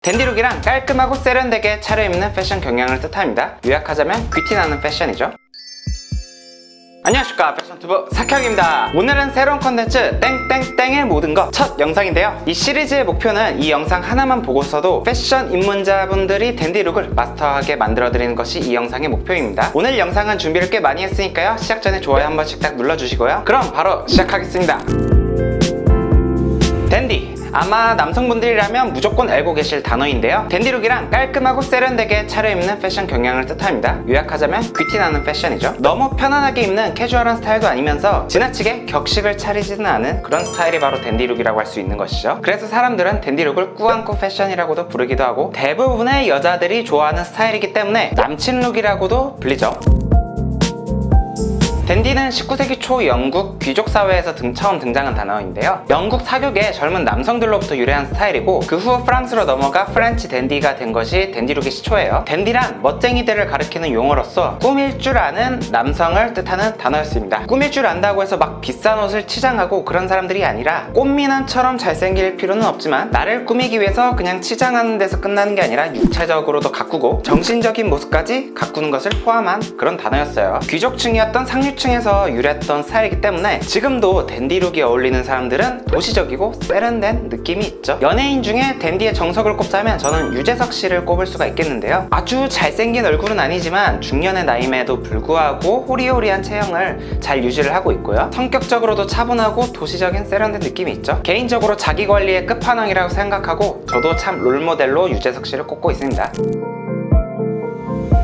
댄디룩이랑 깔끔하고 세련되게 차려입는 패션 경향을 뜻합니다. 요약하자면 귀티나는 패션이죠. 안녕하십니까, 패션튜브 사키형입니다. 오늘은 새로운 컨텐츠 땡땡땡의 모든 것 첫 영상인데요. 이 시리즈의 목표는 이 영상 하나만 보고서도 패션 입문자분들이 댄디룩을 마스터하게 만들어드리는 것이 이 영상의 목표입니다. 오늘 영상은 준비를 꽤 많이 했으니까요, 시작 전에 좋아요 한 번씩 딱 눌러주시고요. 그럼 바로 시작하겠습니다. 댄디, 아마 남성분들이라면 무조건 알고 계실 단어인데요. 댄디룩이랑 깔끔하고 세련되게 차려입는 패션 경향을 뜻합니다. 요약하자면 귀티나는 패션이죠. 너무 편안하게 입는 캐주얼한 스타일도 아니면서 지나치게 격식을 차리지는 않은 그런 스타일이 바로 댄디룩이라고 할 수 있는 것이죠. 그래서 사람들은 댄디룩을 꾸안꾸 패션이라고도 부르기도 하고, 대부분의 여자들이 좋아하는 스타일이기 때문에 남친룩이라고도 불리죠. 댄디는 19세기 초 영국 귀족 사회에서 처음 등장한 단어인데요. 영국 사교계 젊은 남성들로부터 유래한 스타일이고, 그 후 프랑스로 넘어가 프렌치 댄디가 된 것이 댄디룩의 시초예요. 댄디란 멋쟁이들을 가리키는 용어로서 꾸밀 줄 아는 남성을 뜻하는 단어였습니다. 꾸밀 줄 안다고 해서 막 비싼 옷을 치장하고 그런 사람들이 아니라, 꽃미남처럼 잘생길 필요는 없지만 나를 꾸미기 위해서 그냥 치장하는 데서 끝나는 게 아니라 육체적으로도 가꾸고 정신적인 모습까지 가꾸는 것을 포함한 그런 단어였어요. 귀족층이었던 상류층에서 유래했던 스타일이기 때문에 지금도 댄디룩이 어울리는 사람들은 도시적이고 세련된 느낌이 있죠. 연예인 중에 댄디의 정석을 꼽자면 저는 유재석 씨를 꼽을 수가 있겠는데요. 아주 잘생긴 얼굴은 아니지만 중년의 나이임에도 불구하고 호리호리한 체형을 잘 유지를 하고 있고요. 성격적으로도 차분하고 도시적인 세련된 느낌이 있죠. 개인적으로 자기관리의 끝판왕이라고 생각하고 저도 참 롤모델로 유재석 씨를 꼽고 있습니다.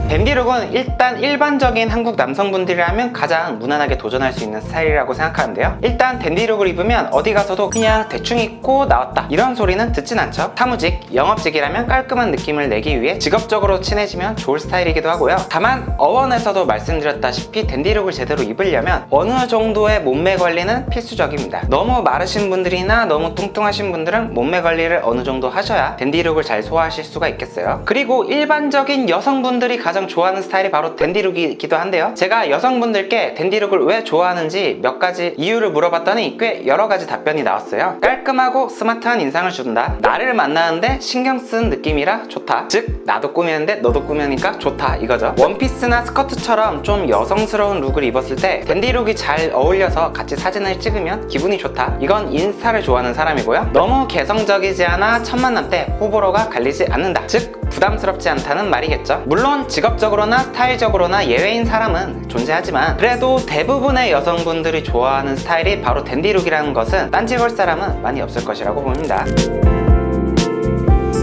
댄디룩은 일단 일반적인 한국 남성분들이라면 가장 무난하게 도전할 수 있는 스타일이라고 생각하는데요. 일단 댄디룩을 입으면 어디 가서도 그냥 대충 입고 나왔다 이런 소리는 듣진 않죠. 사무직, 영업직이라면 깔끔한 느낌을 내기 위해 직업적으로 친해지면 좋을 스타일이기도 하고요. 다만 어원에서도 말씀드렸다시피 댄디룩을 제대로 입으려면 어느 정도의 몸매 관리는 필수적입니다. 너무 마르신 분들이나 너무 뚱뚱하신 분들은 몸매 관리를 어느 정도 하셔야 댄디룩을 잘 소화하실 수가 있겠어요. 그리고 일반적인 여성분들이 가장 좋아하는 스타일이 바로 댄디룩이기도 한데요. 제가 여성분들께 댄디룩을 왜 좋아하는지 몇 가지 이유를 물어봤더니 꽤 여러 가지 답변이 나왔어요. 깔끔하고 스마트한 인상을 준다. 나를 만나는데 신경 쓴 느낌이라 좋다. 즉, 나도 꾸미는데 너도 꾸미니까 좋다 이거죠. 원피스나 스커트처럼 좀 여성스러운 룩을 입었을 때 댄디룩이 잘 어울려서 같이 사진을 찍으면 기분이 좋다. 이건 인스타를 좋아하는 사람이고요. 너무 개성적이지 않아 첫 만남 때 호불호가 갈리지 않는다. 즉, 부담스럽지 않다는 말이겠죠. 물론 직업적으로나 스타일적으로나 예외인 사람은 존재하지만 그래도 대부분의 여성분들이 좋아하는 스타일이 바로 댄디룩이라는 것은 딴지 볼 사람은 많이 없을 것이라고 봅니다.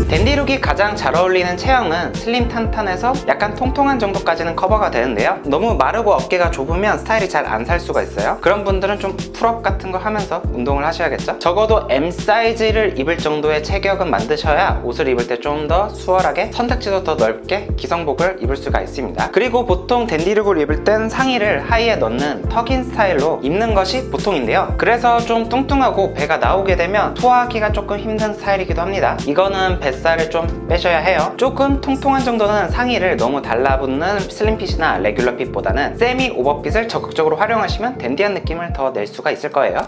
댄디룩이 가장 잘 어울리는 체형은 슬림 탄탄해서 약간 통통한 정도까지는 커버가 되는데요. 너무 마르고 어깨가 좁으면 스타일이 잘 안 살 수가 있어요. 그런 분들은 좀 풀업 같은 거 하면서 운동을 하셔야겠죠. 적어도 M 사이즈를 입을 정도의 체격은 만드셔야 옷을 입을 때 좀 더 수월하게, 선택지도 더 넓게 기성복을 입을 수가 있습니다. 그리고 보통 댄디룩을 입을 땐 상의를 하의에 넣는 턱인 스타일로 입는 것이 보통인데요. 그래서 좀 뚱뚱하고 배가 나오게 되면 소화하기가 조금 힘든 스타일이기도 합니다. 이거는 뱃살을 좀 빼셔야 해요. 조금 통통한 정도는 상의를 너무 달라붙는 슬림핏이나 레귤러 핏보다는 세미 오버핏을 적극적으로 활용하시면 댄디한 느낌을 더 낼 수가 있을 거예요.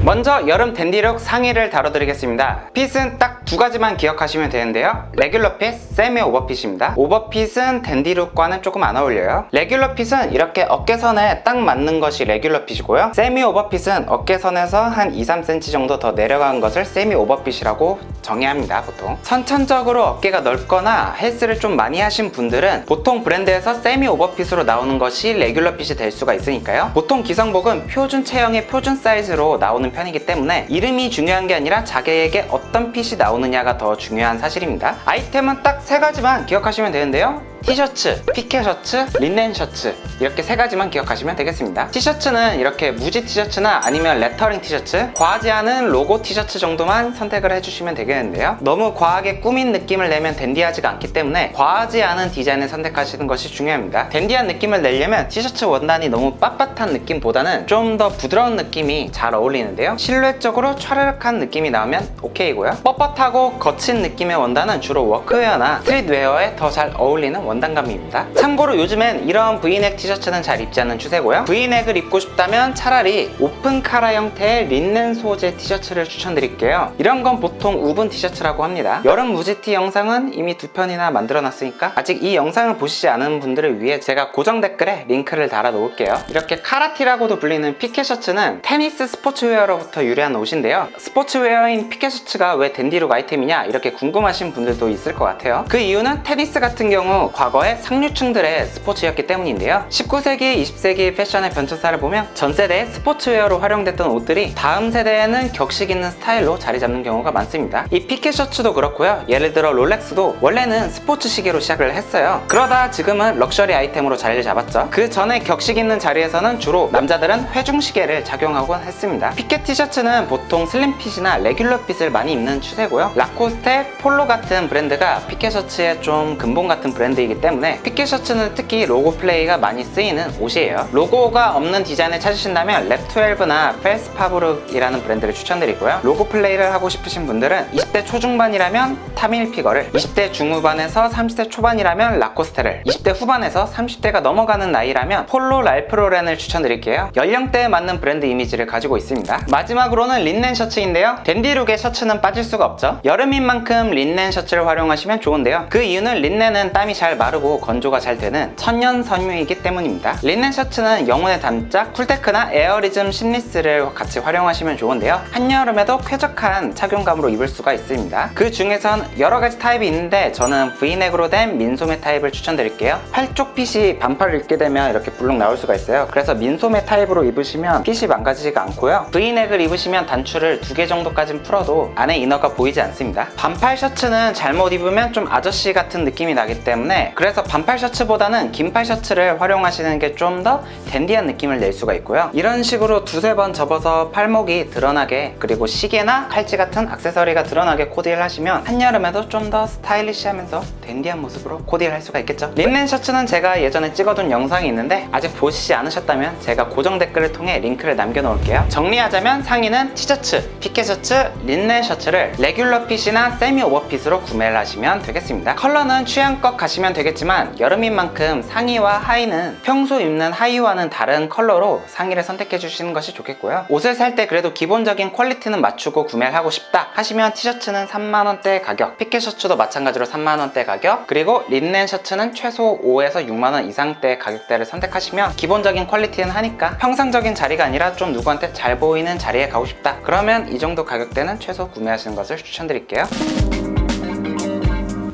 먼저 여름 댄디룩 상의를 다뤄드리겠습니다. 핏은 딱 두 가지만 기억하시면 되는데요. 레귤러 핏, 세미 오버핏입니다. 오버핏은 댄디룩과는 조금 안 어울려요. 레귤러 핏은 이렇게 어깨선에 딱 맞는 것이 레귤러 핏이고요. 세미 오버핏은 어깨선에서 한 2-3cm 정도 더 내려간 것을 세미 오버핏이라고 정의합니다. 보통 선천적으로 어깨가 넓거나 헬스를 좀 많이 하신 분들은 보통 브랜드에서 세미 오버핏으로 나오는 것이 레귤러 핏이 될 수가 있으니까요. 보통 기성복은 표준 체형의 표준 사이즈로 나오는 편이기 때문에 이름이 중요한 게 아니라 자기에게 어떤 핏이 나오느냐가 더 중요한 사실입니다. 아이템은 딱 세 가지만 기억하시면 되는데요. 티셔츠, 피케 셔츠, 린넨 셔츠 이렇게 세 가지만 기억하시면 되겠습니다. 티셔츠는 이렇게 무지 티셔츠나 아니면 레터링 티셔츠, 과하지 않은 로고 티셔츠 정도만 선택을 해주시면 되겠는데요. 너무 과하게 꾸민 느낌을 내면 댄디하지가 않기 때문에 과하지 않은 디자인을 선택하시는 것이 중요합니다. 댄디한 느낌을 내려면 티셔츠 원단이 너무 빳빳한 느낌보다는 좀 더 부드러운 느낌이 잘 어울리는데요. 실루엣적으로 촤르륵한 느낌이 나오면 오케이고요. 뻣뻣하고 거친 느낌의 원단은 주로 워크웨어나 스트릿웨어에 더 잘 어울리는 원단감입니다. 참고로 요즘엔 이런 V넥 티셔츠는 잘 입지 않는 추세고요. V넥을 입고 싶다면 차라리 오픈 카라 형태의 린넨 소재 티셔츠를 추천드릴게요. 이런 건 보통 우분 티셔츠라고 합니다. 여름 무지티 영상은 이미 2편이나 만들어 놨으니까 아직 이 영상을 보시지 않은 분들을 위해 제가 고정 댓글에 링크를 달아 놓을게요. 이렇게 카라티라고도 불리는 피켓 셔츠는 테니스 스포츠웨어로부터 유래한 옷인데요. 스포츠웨어인 피켓 셔츠가 왜 댄디룩 아이템이냐 이렇게 궁금하신 분들도 있을 것 같아요. 그 이유는 테니스 같은 경우 과거에 상류층들의 스포츠였기 때문인데요. 19세기, 20세기 패션의 변천사를 보면 전 세대의 스포츠웨어로 활용됐던 옷들이 다음 세대에는 격식 있는 스타일로 자리 잡는 경우가 많습니다. 이 피켓 셔츠도 그렇고요. 예를 들어 롤렉스도 원래는 스포츠 시계로 시작을 했어요. 그러다 지금은 럭셔리 아이템으로 자리를 잡았죠. 그 전에 격식 있는 자리에서는 주로 남자들은 회중 시계를 착용하곤 했습니다. 피켓 티셔츠는 보통 슬림핏이나 레귤러 핏을 많이 입는 추세고요. 라코스테, 폴로 같은 브랜드가 피켓 셔츠의 좀 근본 같은 브랜드이기 때문에 피켓 셔츠는 특히 로고 플레이가 많이 쓰이는 옷이에요. 로고가 없는 디자인을 찾으신다면 랩12나 펠스파브룩이라는 브랜드를 추천드리고요. 로고 플레이를 하고 싶으신 분들은 20대 초중반이라면 타밀피거를, 20대 중후반에서 30대 초반이라면 라코스테를, 20대 후반에서 30대가 넘어가는 나이라면 폴로 랄프로렌을 추천드릴게요. 연령대에 맞는 브랜드 이미지를 가지고 있습니다. 마지막으로는 린넨 셔츠인데요. 댄디룩의 셔츠는 빠질 수가 없죠. 여름인 만큼 린넨 셔츠를 활용하시면 좋은데요. 그 이유는 린넨은 땀이 잘 마르고 건조가 잘 되는 천연 섬유이기 때문입니다. 린넨 셔츠는 영혼의 단짝, 쿨테크나 에어리즘 심리스를 같이 활용하시면 좋은데요. 한여름에도 쾌적한 착용감으로 입을 수가 있습니다. 그 중에선 여러가지 타입이 있는데 저는 V넥으로 된 민소매 타입을 추천드릴게요. 팔쪽 핏이 반팔을 입게 되면 이렇게 불룩 나올 수가 있어요. 그래서 민소매 타입으로 입으시면 핏이 망가지지가 않고요. V넥을 입으시면 단추를 2개 정도까진 풀어도 안에 이너가 보이지 않습니다. 반팔 셔츠는 잘못 입으면 좀 아저씨 같은 느낌이 나기 때문에 그래서 반팔 셔츠보다는 긴팔 셔츠를 활용하시는 게 좀 더 댄디한 느낌을 낼 수가 있고요. 이런 식으로 2~3번 접어서 팔목이 드러나게, 그리고 시계나 팔찌 같은 액세서리가 드러나게 코디를 하시면 한여름에도 좀 더 스타일리시하면서 댄디한 모습으로 코디를 할 수가 있겠죠. 린넨 셔츠는 제가 예전에 찍어둔 영상이 있는데 아직 보시지 않으셨다면 제가 고정 댓글을 통해 링크를 남겨놓을게요. 정리하자면 상의는 티셔츠, 피켓 셔츠, 린넨 셔츠를 레귤러 핏이나 세미 오버핏으로 구매를 하시면 되겠습니다. 컬러는 취향껏 가시면 되겠지만 여름인 만큼 상의와 하의는 평소 입는 하의와는 다른 컬러로 상의를 선택해 주시는 것이 좋겠고요. 옷을 살 때 그래도 기본적인 퀄리티는 맞추고 구매를 하고 싶다 하시면 티셔츠는 3만원대 가격, 피켓 셔츠도 마찬가지로 3만원대 가격, 그리고 린넨 셔츠는 최소 5에서 6만원 이상대 가격대를 선택하시면 기본적인 퀄리티는 하니까 평상적인 자리가 아니라 좀 누구한테 잘 보이는 자리에 가고 싶다 그러면 이 정도 가격대는 최소 구매하시는 것을 추천드릴게요.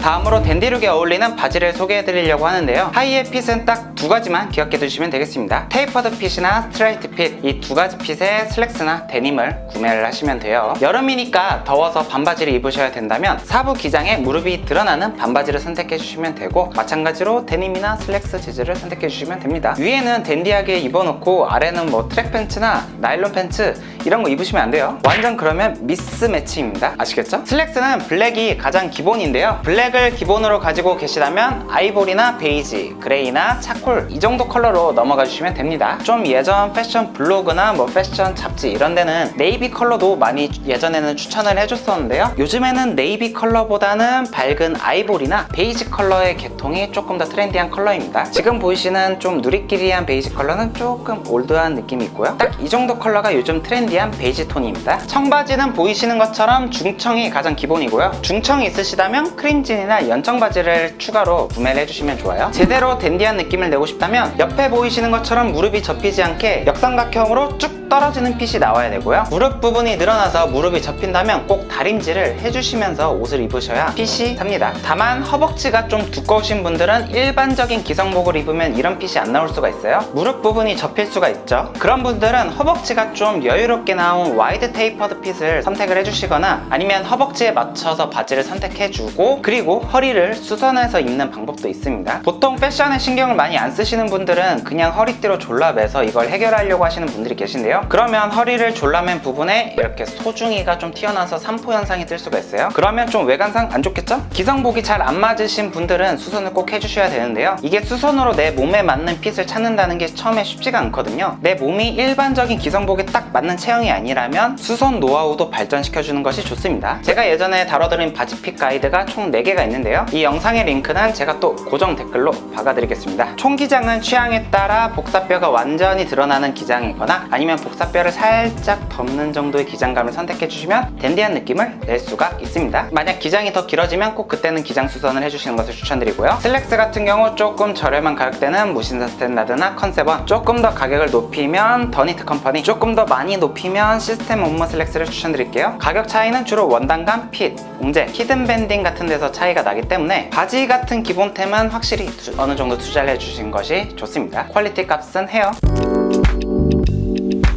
다음으로 댄디룩에 어울리는 바지를 소개해드리려고 하는데요. 하의의 핏은 딱 2가지만 기억해 두시면 되겠습니다. 테이퍼드 핏이나 스트레이트 핏, 이 2가지 핏의 슬랙스나 데님을 구매를 하시면 돼요. 여름이니까 더워서 반바지를 입으셔야 된다면 사부 기장에 무릎이 드러나는 반바지를 선택해 주시면 되고 마찬가지로 데님이나 슬랙스 재질을 선택해 주시면 됩니다. 위에는 댄디하게 입어놓고 아래는 뭐 트랙 팬츠나 나일론 팬츠 이런 거 입으시면 안 돼요. 완전 그러면 미스매치입니다. 아시겠죠? 슬랙스는 블랙이 가장 기본인데요. 블랙을 기본으로 가지고 계시다면 아이보리나 베이지, 그레이나 차콜 이 정도 컬러로 넘어가 주시면 됩니다. 좀 예전 패션 블로그나 뭐 패션 잡지 이런 데는 네이비 컬러도 많이 예전에는 추천을 해줬었는데요. 요즘에는 네이비 컬러보다는 밝은 아이보리나 베이지 컬러의 계통이 조금 더 트렌디한 컬러입니다. 지금 보이시는 좀 누리끼리한 베이지 컬러는 조금 올드한 느낌이 있고요. 딱 이 정도 컬러가 요즘 트렌디한 베이지 톤입니다. 청바지는 보이시는 것처럼 중청이 가장 기본이고요. 중청이 있으시다면 크림진이나 연청 바지를 추가로 구매를 해주시면 좋아요. 제대로 댄디한 느낌을 내고 싶다면 옆에 보이시는 것처럼 무릎이 접히지 않게 역삼각형으로 쭉 떨어지는 핏이 나와야 되고요. 무릎 부분이 늘어나서 무릎이 접힌다면 꼭 다림질을 해주시면서 옷을 입으셔야 핏이 삽니다. 다만 허벅지가 좀 두꺼우신 분들은 일반적인 기성복을 입으면 이런 핏이 안 나올 수가 있어요. 무릎 부분이 접힐 수가 있죠. 그런 분들은 허벅지가 좀 여유롭게 나온 와이드 테이퍼드 핏을 선택을 해주시거나 아니면 허벅지에 맞춰서 바지를 선택해주고 그리고 허리를 수선해서 입는 방법도 있습니다. 보통 패션에 신경을 많이 안 쓰시는 분들은 그냥 허리띠로 졸라매서 이걸 해결하려고 하시는 분들이 계신데요. 거예요. 그러면 허리를 졸라맨 부분에 이렇게 소중이가 좀 튀어나와서 삼포 현상이 뜰 수가 있어요. 그러면 좀 외관상 안 좋겠죠? 기성복이 잘 안 맞으신 분들은 수선을 꼭 해주셔야 되는데요. 이게 수선으로 내 몸에 맞는 핏을 찾는다는 게 처음에 쉽지가 않거든요. 내 몸이 일반적인 기성복에 딱 맞는 체형이 아니라면 수선 노하우도 발전시켜주는 것이 좋습니다. 제가 예전에 다뤄드린 바지핏 가이드가 총 4개가 있는데요. 이 영상의 링크는 제가 또 고정 댓글로 박아드리겠습니다. 총 기장은 취향에 따라 복사뼈가 완전히 드러나는 기장이거나 아니면 복사뼈를 살짝 덮는 정도의 기장감을 선택해주시면 댄디한 느낌을 낼 수가 있습니다. 만약 기장이 더 길어지면 꼭 그때는 기장 수선을 해주시는 것을 추천드리고요. 슬랙스 같은 경우 조금 저렴한 가격대는 무신사 스탠다드나 컨셉원, 조금 더 가격을 높이면 더니트 컴퍼니, 조금 더 많이 높이면 시스템 옴머 슬랙스를 추천드릴게요. 가격 차이는 주로 원단감, 핏, 봉제, 히든 밴딩 같은 데서 차이가 나기 때문에 바지 같은 기본템은 확실히 어느 정도 투자를 해주신 것이 좋습니다. 퀄리티 값은 해요.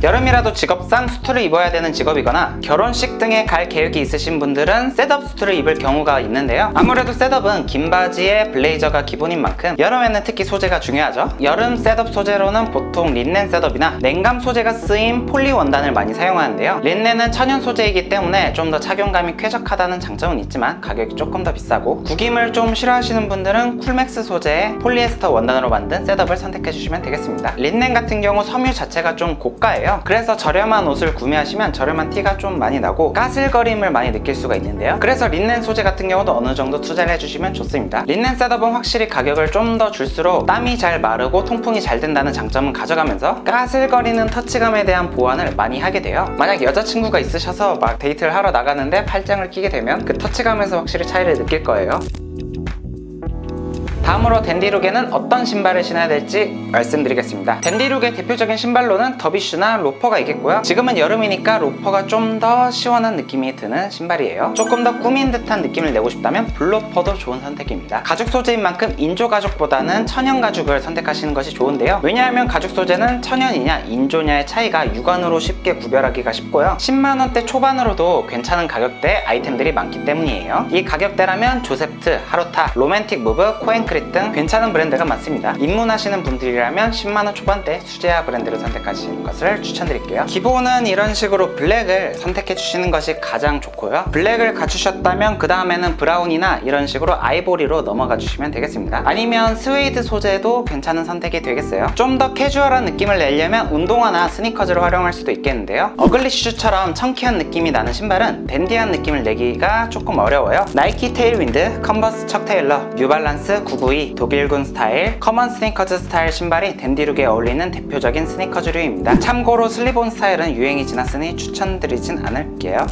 여름이라도 직업상 수트를 입어야 되는 직업이거나 결혼식 등에 갈 계획이 있으신 분들은 셋업 수트를 입을 경우가 있는데요. 아무래도 셋업은 긴 바지에 블레이저가 기본인 만큼 여름에는 특히 소재가 중요하죠. 여름 셋업 소재로는 보통 린넨 셋업이나 냉감 소재가 쓰인 폴리 원단을 많이 사용하는데요. 린넨은 천연 소재이기 때문에 좀 더 착용감이 쾌적하다는 장점은 있지만 가격이 조금 더 비싸고, 구김을 좀 싫어하시는 분들은 쿨맥스 소재의 폴리에스터 원단으로 만든 셋업을 선택해 주시면 되겠습니다. 린넨 같은 경우 섬유 자체가 좀 고가예요. 그래서 저렴한 옷을 구매하시면 저렴한 티가 좀 많이 나고 까슬거림을 많이 느낄 수가 있는데요. 그래서 린넨 소재 같은 경우도 어느 정도 투자를 해주시면 좋습니다. 린넨 셋업은 확실히 가격을 좀 더 줄수록 땀이 잘 마르고 통풍이 잘 된다는 장점은 가져가면서 까슬거리는 터치감에 대한 보완을 많이 하게 돼요. 만약 여자친구가 있으셔서 막 데이트를 하러 나가는데 팔짱을 끼게 되면 그 터치감에서 확실히 차이를 느낄 거예요. 다음으로 댄디룩에는 어떤 신발을 신어야 될지 말씀드리겠습니다. 댄디룩의 대표적인 신발로는 더비슈나 로퍼가 있겠고요. 지금은 여름이니까 로퍼가 좀 더 시원한 느낌이 드는 신발이에요. 조금 더 꾸민 듯한 느낌을 내고 싶다면 블로퍼도 좋은 선택입니다. 가죽 소재인 만큼 인조 가죽보다는 천연 가죽을 선택하시는 것이 좋은데요. 왜냐하면 가죽 소재는 천연이냐 인조냐의 차이가 육안으로 쉽게 구별하기가 쉽고요. 10만원대 초반으로도 괜찮은 가격대의 아이템들이 많기 때문이에요. 이 가격대라면 조셉트, 하루타, 로맨틱 무브, 코앤크릿 등 괜찮은 브랜드가 많습니다. 입문하시는 분들이라면 10만원 초반대 수제화 브랜드를 선택하시는 것을 추천드릴게요. 기본은 이런 식으로 블랙을 선택해 주시는 것이 가장 좋고요. 블랙을 갖추셨다면 그 다음에는 브라운이나 이런 식으로 아이보리로 넘어가 주시면 되겠습니다. 아니면 스웨이드 소재도 괜찮은 선택이 되겠어요. 좀 더 캐주얼한 느낌을 내려면 운동화나 스니커즈를 활용할 수도 있겠는데요. 어글리 슈즈처럼 청키한 느낌이 나는 신발은 댄디한 느낌을 내기가 조금 어려워요. 나이키 테일윈드, 컨버스 척 테일러, 뉴발란스 992, 독일군 스타일, 커먼 스니커즈 스타일 신발이 댄디룩에 어울리는 대표적인 스니커즈류입니다. 참고로 슬립온 스타일은 유행이 지났으니 추천드리진 않을게요.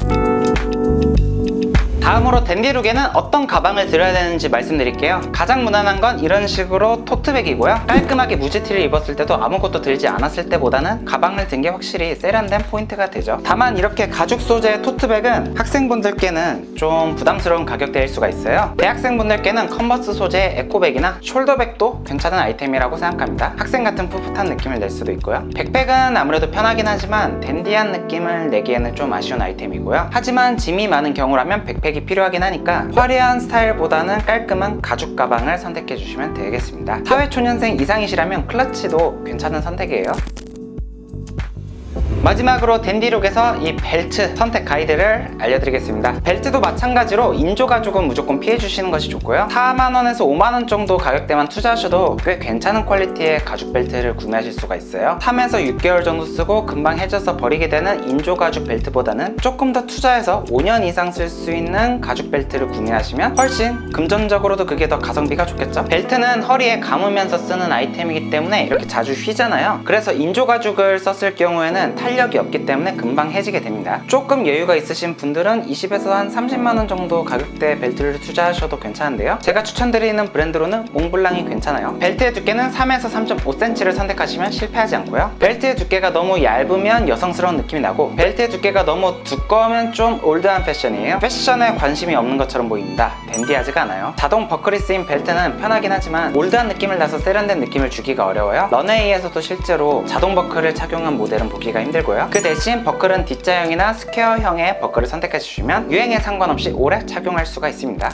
다음으로 댄디룩에는 어떤 가방을 들어야 되는지 말씀드릴게요. 가장 무난한 건 이런 식으로 토트백이고요. 깔끔하게 무지티를 입었을 때도 아무것도 들지 않았을 때보다는 가방을 든 게 확실히 세련된 포인트가 되죠. 다만 이렇게 가죽 소재의 토트백은 학생분들께는 좀 부담스러운 가격대일 수가 있어요. 대학생분들께는 컨버스 소재의 에코백이나 숄더백도 괜찮은 아이템이라고 생각합니다. 학생 같은 풋풋한 느낌을 낼 수도 있고요. 백팩은 아무래도 편하긴 하지만 댄디한 느낌을 내기에는 좀 아쉬운 아이템이고요. 하지만 짐이 많은 경우라면 백팩이 필요하긴 하니까 화려한 스타일보다는 깔끔한 가죽 가방을 선택해 주시면 되겠습니다. 사회초년생 이상이시라면 클러치도 괜찮은 선택이에요. 마지막으로 댄디룩에서 이 벨트 선택 가이드를 알려드리겠습니다. 벨트도 마찬가지로 인조 가죽은 무조건 피해주시는 것이 좋고요. 4만원에서 5만원 정도 가격대만 투자하셔도 꽤 괜찮은 퀄리티의 가죽 벨트를 구매하실 수가 있어요. 3에서 6개월 정도 쓰고 금방 해져서 버리게 되는 인조 가죽 벨트보다는 조금 더 투자해서 5년 이상 쓸 수 있는 가죽 벨트를 구매하시면 훨씬 금전적으로도 그게 더 가성비가 좋겠죠. 벨트는 허리에 감으면서 쓰는 아이템이기 때문에 이렇게 자주 휘잖아요. 그래서 인조 가죽을 썼을 경우에는 탄력이 없기 때문에 금방 해지게 됩니다. 조금 여유가 있으신 분들은 20에서 한 30만원 정도 가격대 벨트를 투자하셔도 괜찮은데요. 제가 추천드리는 브랜드로는 몽블랑이 괜찮아요. 벨트의 두께는 3에서 3.5cm를 선택하시면 실패하지 않고요. 벨트의 두께가 너무 얇으면 여성스러운 느낌이 나고 벨트의 두께가 너무 두꺼우면 좀 올드한 패션이에요. 패션에 관심이 없는 것처럼 보입니다. 댄디하지가 않아요. 자동 버클이 쓰인 벨트는 편하긴 하지만 올드한 느낌을 나서 세련된 느낌을 주기가 어려워요. 런웨이에서도 실제로 자동 버클을 착용한 모델은 보기가 힘들고요. 그 대신 버클은 D자형이나 스퀘어형의 버클을 선택해 주시면 유행에 상관없이 오래 착용할 수가 있습니다.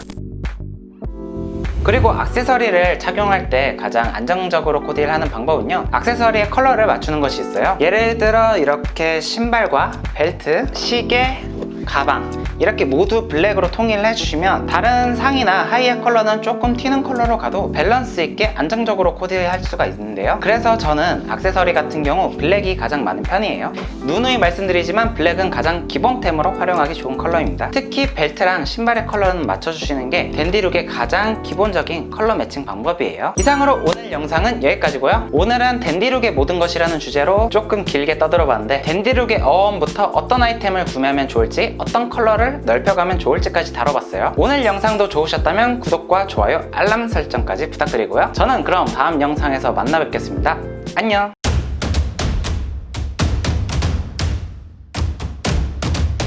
그리고 액세서리를 착용할 때 가장 안정적으로 코디를 하는 방법은요, 액세서리의 컬러를 맞추는 것이 있어요. 예를 들어 이렇게 신발과 벨트, 시계, 가방 이렇게 모두 블랙으로 통일을 해주시면 다른 상의나 하의의 컬러는 조금 튀는 컬러로 가도 밸런스 있게 안정적으로 코디할 수가 있는데요. 그래서 저는 액세서리 같은 경우 블랙이 가장 많은 편이에요. 누누이 말씀드리지만 블랙은 가장 기본템으로 활용하기 좋은 컬러입니다. 특히 벨트랑 신발의 컬러는 맞춰주시는 게 댄디룩의 가장 기본적인 컬러 매칭 방법이에요. 이상으로 오늘 영상은 여기까지고요. 오늘은 댄디룩의 모든 것이라는 주제로 조금 길게 떠들어봤는데, 댄디룩의 어원부터 어떤 아이템을 구매하면 좋을지, 어떤 컬러를 넓혀가면 좋을지까지 다뤄봤어요. 오늘 영상도 좋으셨다면 구독과 좋아요, 알람 설정까지 부탁드리고요. 저는 그럼 다음 영상에서 만나 뵙겠습니다. 안녕.